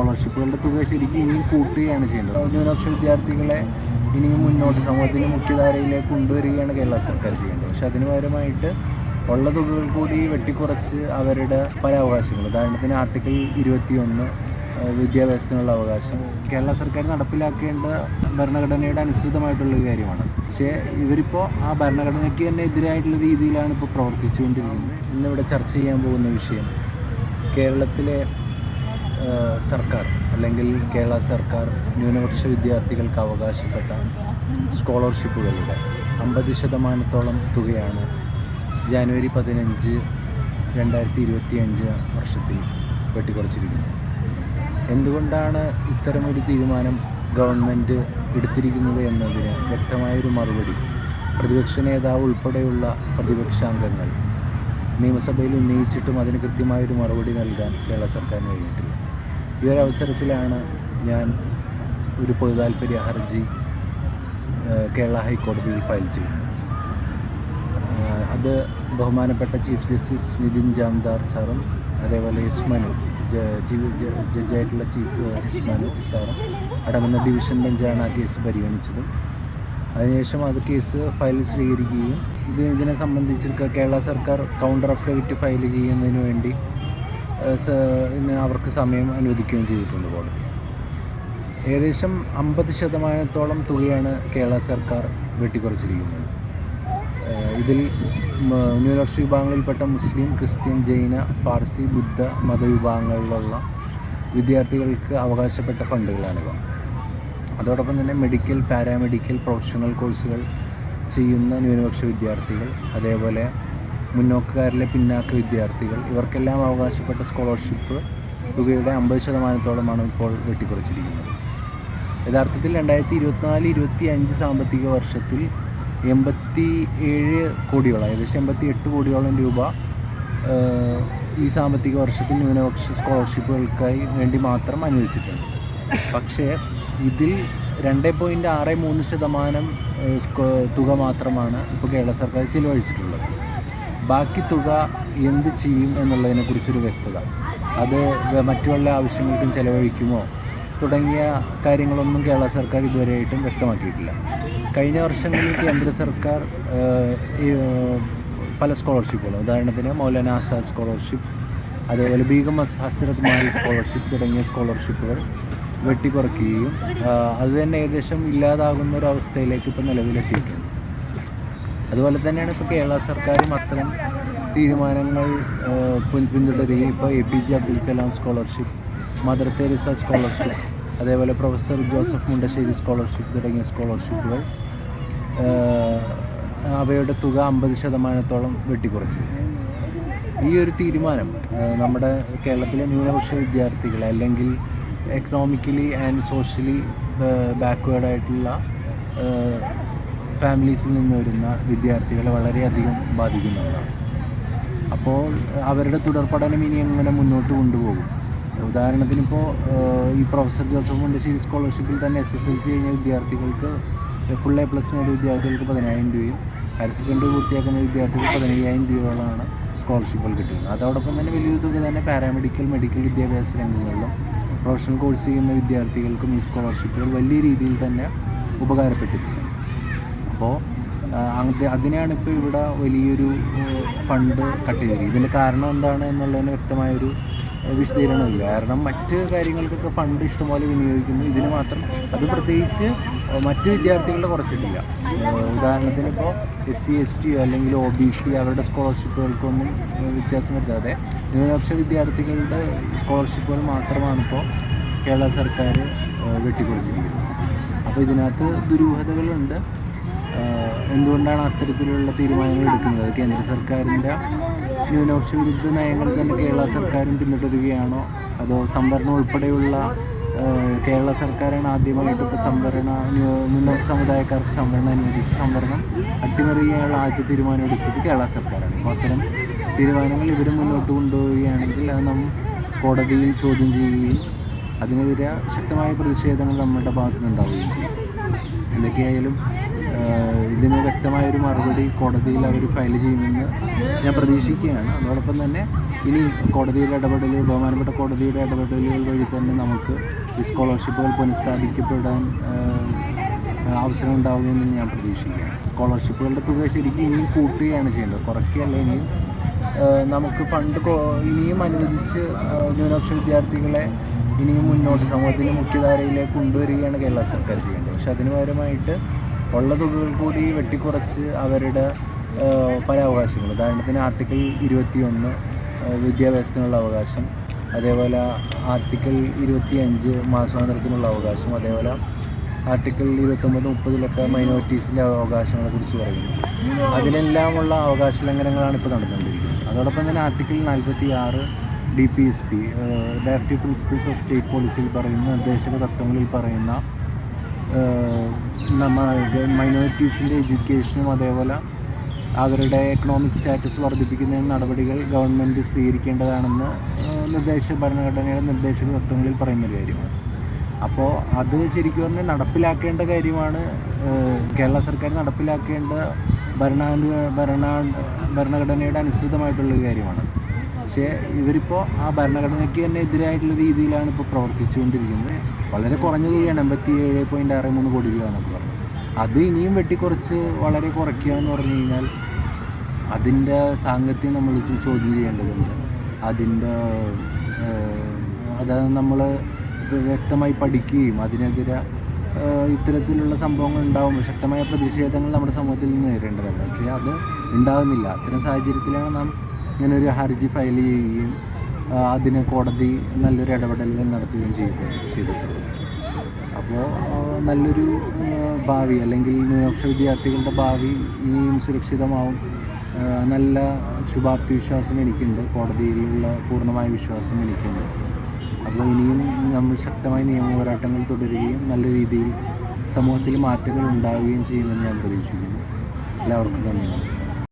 സ്കോളർഷിപ്പുകളുടെ തുക ശരിക്കും ഇനിയും കൂട്ടുകയാണ് ചെയ്യുന്നത്. ന്യൂനപക്ഷ വിദ്യാർത്ഥികളെ ഇനിയും മുന്നോട്ട് സമൂഹത്തിൻ്റെ മുഖ്യധാരയിലേക്ക് കൊണ്ടുവരികയാണ് കേരള സർക്കാർ ചെയ്യേണ്ടത്. പക്ഷെ അതിന് പകരമായിട്ട് ഉള്ള തുകകൾ കൂടി വെട്ടിക്കുറച്ച് അവരുടെ പല അവകാശങ്ങൾ, ഉദാഹരണത്തിന് ആർട്ടിക്കിൾ 21 വിദ്യാഭ്യാസത്തിനുള്ള അവകാശം കേരള സർക്കാർ നടപ്പിലാക്കേണ്ട ഭരണഘടനയുടെ അനുസൃതമായിട്ടുള്ളൊരു കാര്യമാണ്. പക്ഷേ ഇവരിപ്പോൾ ആ ഭരണഘടനയ്ക്ക് തന്നെ എതിരായിട്ടുള്ള രീതിയിലാണ് ഇപ്പോൾ പ്രവർത്തിച്ചുകൊണ്ടിരിക്കുന്നത്. ഇന്നിവിടെ ചർച്ച ചെയ്യാൻ പോകുന്ന വിഷയം കേരളത്തിലെ സർക്കാർ അല്ലെങ്കിൽ കേരള സർക്കാർ ന്യൂനപക്ഷ വിദ്യാർത്ഥികൾക്ക് അവകാശപ്പെട്ട സ്കോളർഷിപ്പുകളുടെ 50% തുകയാണ് ജനുവരി 15, 2025 വർഷത്തിൽ വെട്ടിക്കുറച്ചിരിക്കുന്നത്. എന്തുകൊണ്ടാണ് ഇത്തരമൊരു തീരുമാനം ഗവൺമെൻറ് എടുത്തിരിക്കുന്നത് എന്നതിന് വ്യക്തമായൊരു മറുപടി പ്രതിപക്ഷ നേതാവ് ഉൾപ്പെടെയുള്ള പ്രതിപക്ഷാംഗങ്ങൾ നിയമസഭയിൽ ഉന്നയിച്ചിട്ടും അതിന് കൃത്യമായൊരു മറുപടി നൽകാൻ കേരള സർക്കാരിന് കഴിഞ്ഞിട്ടില്ല. ഈ ഒരു അവസരത്തിലാണ് ഞാൻ ഒരു പൊതുതാൽപര്യ ഹർജി കേരള ഹൈക്കോടതിയിൽ ഫയൽ ചെയ്യുന്നത്. അത് ബഹുമാനപ്പെട്ട ചീഫ് ജസ്റ്റിസ് നിതിൻ ജാംദാർ സാറും അതേപോലെ ഇസ്മനു ജഡ്ജായിട്ടുള്ള ചീഫ് ഇസ്മനു സാറും അടങ്ങുന്ന ഡിവിഷൻ ബെഞ്ചാണ് ആ കേസ് പരിഗണിച്ചതും. അതിനുശേഷം അത് കേസ് ഫയൽ സ്വീകരിക്കുകയും ഇതിനെ സംബന്ധിച്ച് കേരള സർക്കാർ കൗണ്ടർ അഫിഡവിറ്റ് ഫയൽ ചെയ്യുന്നതിന് വേണ്ടി അവർക്ക് സമയം അനുവദിക്കുകയും ചെയ്തിട്ടുണ്ട് കോടതി. ഏകദേശം 50% തുകയാണ് കേരള സർക്കാർ വെട്ടിക്കുറച്ചിരിക്കുന്നത്. ഇതിൽ ന്യൂനപക്ഷ വിഭാഗങ്ങളിൽപ്പെട്ട മുസ്ലിം, ക്രിസ്ത്യൻ, ജൈന, പാർസി, ബുദ്ധ മതവിഭാഗങ്ങളിലുള്ള വിദ്യാർത്ഥികൾക്ക് അവകാശപ്പെട്ട ഫണ്ടുകളാണിവ. അതോടൊപ്പം തന്നെ മെഡിക്കൽ, പാരാമെഡിക്കൽ, പ്രൊഫഷണൽ കോഴ്സുകൾ ചെയ്യുന്ന ന്യൂനപക്ഷ വിദ്യാർത്ഥികൾ, അതേപോലെ മുന്നോക്കക്കാരിലെ പിന്നാക്ക വിദ്യാർത്ഥികൾ, ഇവർക്കെല്ലാം അവകാശപ്പെട്ട സ്കോളർഷിപ്പ് തുകയുടെ 50%-ഓളമാണ് ഇപ്പോൾ വെട്ടിക്കുറച്ചിരിക്കുന്നത്. യഥാർത്ഥത്തിൽ 2024-25 സാമ്പത്തിക വർഷത്തിൽ 87 കോടിയോളം, ഏകദേശം 88 കോടിയോളം രൂപ ഈ സാമ്പത്തിക വർഷത്തിൽ ന്യൂനപക്ഷ സ്കോളർഷിപ്പുകൾക്കായി വേണ്ടി മാത്രം അനുവദിച്ചിട്ടുണ്ട്. പക്ഷേ ഇതിൽ 2.63% തുക മാത്രമാണ് ഇപ്പോൾ കേരള സർക്കാർ ചിലവഴിച്ചിട്ടുള്ളത്. ബാക്കി തുക എന്ത് ചെയ്യും എന്നുള്ളതിനെക്കുറിച്ചൊരു വ്യക്തത, അത് മറ്റു വല്ല ആവശ്യങ്ങൾക്കും ചിലവഴിക്കുമോ തുടങ്ങിയ കാര്യങ്ങളൊന്നും കേരള സർക്കാർ ഇതുവരെയായിട്ടും വ്യക്തമാക്കിയിട്ടില്ല. കഴിഞ്ഞ വർഷങ്ങളിൽ കേന്ദ്ര സർക്കാർ പല സ്കോളർഷിപ്പുകൾ, ഉദാഹരണത്തിന് മൗലാന ആസാദ് സ്കോളർഷിപ്പ്, അതേപോലെ ബീഗം ഹസ്രത്ത് മഹൽ സ്കോളർഷിപ്പ് തുടങ്ങിയ സ്കോളർഷിപ്പുകൾ വെട്ടിക്കുറയ്ക്കുകയും അത് തന്നെ ഏകദേശം ഇല്ലാതാകുന്ന ഒരവസ്ഥയിലേക്ക് ഇപ്പോൾ നിലവിലെത്തിയിട്ടുണ്ട്. അതുപോലെ തന്നെയാണ് ഇപ്പോൾ കേരള സർക്കാരും അത്തരം തീരുമാനങ്ങൾ പിന്തുടരുകയും ഇപ്പോൾ APJ Abdul Kalam scholarship, mother Teresa scholarship, അതേപോലെ പ്രൊഫസർ ജോസഫ് മുണ്ടശ്ശേരി സ്കോളർഷിപ്പ് തുടങ്ങിയ സ്കോളർഷിപ്പുകൾ അവയുടെ തുക 50%-ഓളം വെട്ടിക്കുറച്ചു. ഈ ഒരു തീരുമാനം നമ്മുടെ കേരളത്തിലെ ന്യൂനപക്ഷ വിദ്യാർത്ഥികളെ അല്ലെങ്കിൽ എക്കണോമിക്കലി ആൻഡ് സോഷ്യലി ബാക്ക്വേർഡായിട്ടുള്ള ഫാമിലീസിൽ നിന്ന് വരുന്ന വിദ്യാർത്ഥികളെ വളരെയധികം ബാധിക്കുന്നുള്ളതാണ്. അപ്പോൾ അവരുടെ തുടർ പഠനം ഇനി എങ്ങനെ മുന്നോട്ട് കൊണ്ടുപോകും? ഉദാഹരണത്തിനിപ്പോൾ ഈ പ്രൊഫസർ ജോസഫ് മുണ്ടശ്ശേരി സ്കോളർഷിപ്പിൽ തന്നെ SSLC കഴിഞ്ഞ വിദ്യാർത്ഥികൾക്ക് ഫുൾ A+ നേടിയ വിദ്യാർത്ഥികൾക്ക് 10,000 രൂപയും ഹയർ സെക്കൻഡറി പൂർത്തിയാക്കുന്ന വിദ്യാർത്ഥികൾക്ക് 15,000 രൂപയോളമാണ് സ്കോളർഷിപ്പുകൾ കിട്ടുന്നത്. അതോടൊപ്പം തന്നെ വലിയൊരു തുക തന്നെ പാരാമെഡിക്കൽ, മെഡിക്കൽ വിദ്യാഭ്യാസ രംഗങ്ങളിലും പ്രൊഫഷണൽ കോഴ്സ് ചെയ്യുന്ന വിദ്യാർത്ഥികൾക്കും ഈ സ്കോളർഷിപ്പുകൾ വലിയ രീതിയിൽ തന്നെ ഉപകാരപ്പെട്ടിട്ടുണ്ട്. അപ്പോൾ അതിനെയാണ് ഇപ്പോൾ ഇവിടെ വലിയൊരു ഫണ്ട് കട്ട് ചെയ്തത്. ഇതിൻ്റെ കാരണം എന്താണ് എന്നുള്ളതിന് വ്യക്തമായൊരു വിശദീകരണമില്ല. കാരണം മറ്റ് കാര്യങ്ങൾക്കൊക്കെ ഫണ്ട് ഇഷ്ടംപോലെ വിനിയോഗിക്കുന്നു, ഇതിന് മാത്രം അത് പ്രത്യേകിച്ച് മറ്റ് വിദ്യാർത്ഥികളുടെ കുറച്ചിട്ടില്ല. ഉദാഹരണത്തിന് ഇപ്പോൾ SC ST അല്ലെങ്കിൽ OBC അവരുടെ സ്കോളർഷിപ്പുകൾക്കൊന്നും വ്യത്യാസം വരുത്താതെ ന്യൂനപക്ഷ വിദ്യാർത്ഥികളുടെ സ്കോളർഷിപ്പുകൾ മാത്രമാണ് ഇപ്പോൾ കേരള സർക്കാർ വെട്ടിക്കുറച്ചിരിക്കുന്നത്. അപ്പോൾ ഇതിനകത്ത് ദുരൂഹതകളുണ്ട്. എന്തുകൊണ്ടാണ് അത്തരത്തിലുള്ള തീരുമാനങ്ങൾ എടുക്കുന്നത്? കേന്ദ്ര സർക്കാരിൻ്റെ ന്യൂനപക്ഷ വിരുദ്ധ നയങ്ങൾ തന്നെ കേരള സർക്കാരും പിന്തുടരുകയാണോ, അതോ സംവരണം ഉൾപ്പെടെയുള്ള കേരള സർക്കാരാണ് ആദ്യമായിട്ട് ഇപ്പോൾ ന്യൂനപക്ഷ സമുദായക്കാർക്ക് സംവരണം അനുവദിച്ച് സംവരണം അട്ടിമറിയാനുള്ള ആദ്യ തീരുമാനം എടുത്തത് കേരള സർക്കാരാണ്. അപ്പോൾ അത്തരം തീരുമാനങ്ങൾ ഇവർ മുന്നോട്ട് കൊണ്ടുപോവുകയാണെങ്കിൽ അത് നാം കോടതിയിൽ ചോദ്യം ചെയ്യുകയും അതിനെതിരെ ശക്തമായ പ്രതിഷേധങ്ങൾ നമ്മുടെ ഭാഗത്തുനിന്നുണ്ടാവുകയും ചെയ്യും. എന്തൊക്കെയായാലും ഇതിന് വ്യക്തമായൊരു മറുപടി കോടതിയിൽ അവർ ഫയൽ ചെയ്യുമെന്ന് ഞാൻ പ്രതീക്ഷിക്കുകയാണ്. അതോടൊപ്പം തന്നെ ഇനി കോടതിയുടെ ബഹുമാനപ്പെട്ട കോടതിയുടെ ഇടപെടലുകൾ വഴി തന്നെ നമുക്ക് ഈ സ്കോളർഷിപ്പുകൾ പുനഃസ്ഥാപിക്കപ്പെടാൻ അവസരം ഉണ്ടാവുമെന്ന് ഞാൻ പ്രതീക്ഷിക്കുകയാണ്. സ്കോളർഷിപ്പുകളുടെ തുക ശരിക്കും ഇനിയും കൂട്ടുകയാണ് ചെയ്യേണ്ടത്, കുറയ്ക്കുകയല്ല. ഇനിയും നമുക്ക് ഫണ്ട് ഇനിയും അനുവദിച്ച് ന്യൂനപക്ഷ വിദ്യാർത്ഥികളെ ഇനിയും മുന്നോട്ട് സമൂഹത്തിൻ്റെ മുഖ്യധാരയിലേക്ക് കൊണ്ടുവരികയാണ് കേരള സർക്കാർ ചെയ്യേണ്ടത്. പക്ഷെ അതിന് പകരമായിട്ട് ഉള്ള തുകകൾ കൂടി വെട്ടിക്കുറച്ച് അവരുടെ പല അവകാശങ്ങൾ, ഉദാഹരണത്തിന് ആർട്ടിക്കിൾ 21 വിദ്യാഭ്യാസത്തിനുള്ള അവകാശം, അതേപോലെ ആർട്ടിക്കിൾ 25 മാസാന്തരത്തിനുള്ള അവകാശം, അതേപോലെ ആർട്ടിക്കിൾ 29, 30 മൈനോറിറ്റീസിൻ്റെ അവകാശങ്ങളെക്കുറിച്ച് പറയുന്നു. അതിനെല്ലാമുള്ള അവകാശ ലംഘനങ്ങളാണ് ഇപ്പോൾ നടന്നുകൊണ്ടിരിക്കുന്നത്. അതോടൊപ്പം തന്നെ article 46 DPSP directive principles of state പോളിസിയിൽ പറയുന്ന നിർദ്ദേശക തത്വങ്ങളിൽ പറയുന്ന മൈനോറിറ്റീസിൻ്റെ എഡ്യൂക്കേഷനും അതേപോലെ അവരുടെ എക്കണോമിക് സ്റ്റാറ്റസ് വർദ്ധിപ്പിക്കുന്നതിന് നടപടികൾ ഗവൺമെൻറ് സ്വീകരിക്കേണ്ടതാണെന്ന് ഭരണഘടനയുടെ നിർദ്ദേശക തത്വങ്ങളിൽ പറയുന്നൊരു കാര്യമാണ്. അപ്പോൾ അത് ശരിക്കും പറഞ്ഞാൽ നടപ്പിലാക്കേണ്ട കാര്യമാണ്. കേരള സർക്കാർ നടപ്പിലാക്കേണ്ട ഭരണഘടനയുടെ അനുസൃതമായിട്ടുള്ളൊരു കാര്യമാണ്. പക്ഷേ ഇവരിപ്പോൾ ആ ഭരണഘടനയ്ക്ക് തന്നെ എതിരായിട്ടുള്ള രീതിയിലാണ് ഇപ്പോൾ പ്രവർത്തിച്ചുകൊണ്ടിരിക്കുന്നത്. വളരെ കുറഞ്ഞ തുകയാണ് 87.63 കോടി രൂപ എന്നൊക്കെ പറഞ്ഞു. അത് ഇനിയും വെട്ടിക്കുറച്ച് വളരെ കുറയ്ക്കുക എന്ന് പറഞ്ഞു കഴിഞ്ഞാൽ അതിൻ്റെ സാങ്കത്യം നമ്മൾ ചോദ്യം ചെയ്യേണ്ടതുണ്ട്. അതായത് നമ്മൾ വ്യക്തമായി പഠിക്കുകയും അതിനെതിരെ ഇത്തരത്തിലുള്ള സംഭവങ്ങൾ ഉണ്ടാകുമ്പോൾ ശക്തമായ പ്രതിഷേധങ്ങൾ നമ്മുടെ സമൂഹത്തിൽ നിന്ന് നേരിടേണ്ടതുണ്ട്. പക്ഷേ അത് ഉണ്ടാകുന്നില്ല. അത്തരം സാഹചര്യത്തിലാണ് നാം ഇങ്ങനൊരു ഹർജി ഫയൽ ചെയ്യുകയും അതിന് കോടതി നല്ലൊരു ഇടപെടലുകൾ നടത്തുകയും ചെയ്തിട്ടുള്ളത്. അപ്പോൾ നല്ലൊരു ഭാവി, അല്ലെങ്കിൽ ന്യൂനപക്ഷ വിദ്യാർത്ഥികളുടെ ഭാവി ഇനിയും സുരക്ഷിതമാവും. നല്ല ശുഭാപ്തി വിശ്വാസം എനിക്കുണ്ട്, കോടതിയിലുള്ള പൂർണ്ണമായ വിശ്വാസം എനിക്കുണ്ട്. അപ്പോൾ ഇനിയും നമ്മൾ ശക്തമായ നിയമ പോരാട്ടങ്ങൾ തുടരുകയും നല്ല രീതിയിൽ സമൂഹത്തിൽ മാറ്റങ്ങൾ ഉണ്ടാവുകയും ചെയ്യുമെന്ന് ഞാൻ പ്രതീക്ഷിക്കുന്നു. എല്ലാവർക്കും നന്ദി, നമസ്കാരം.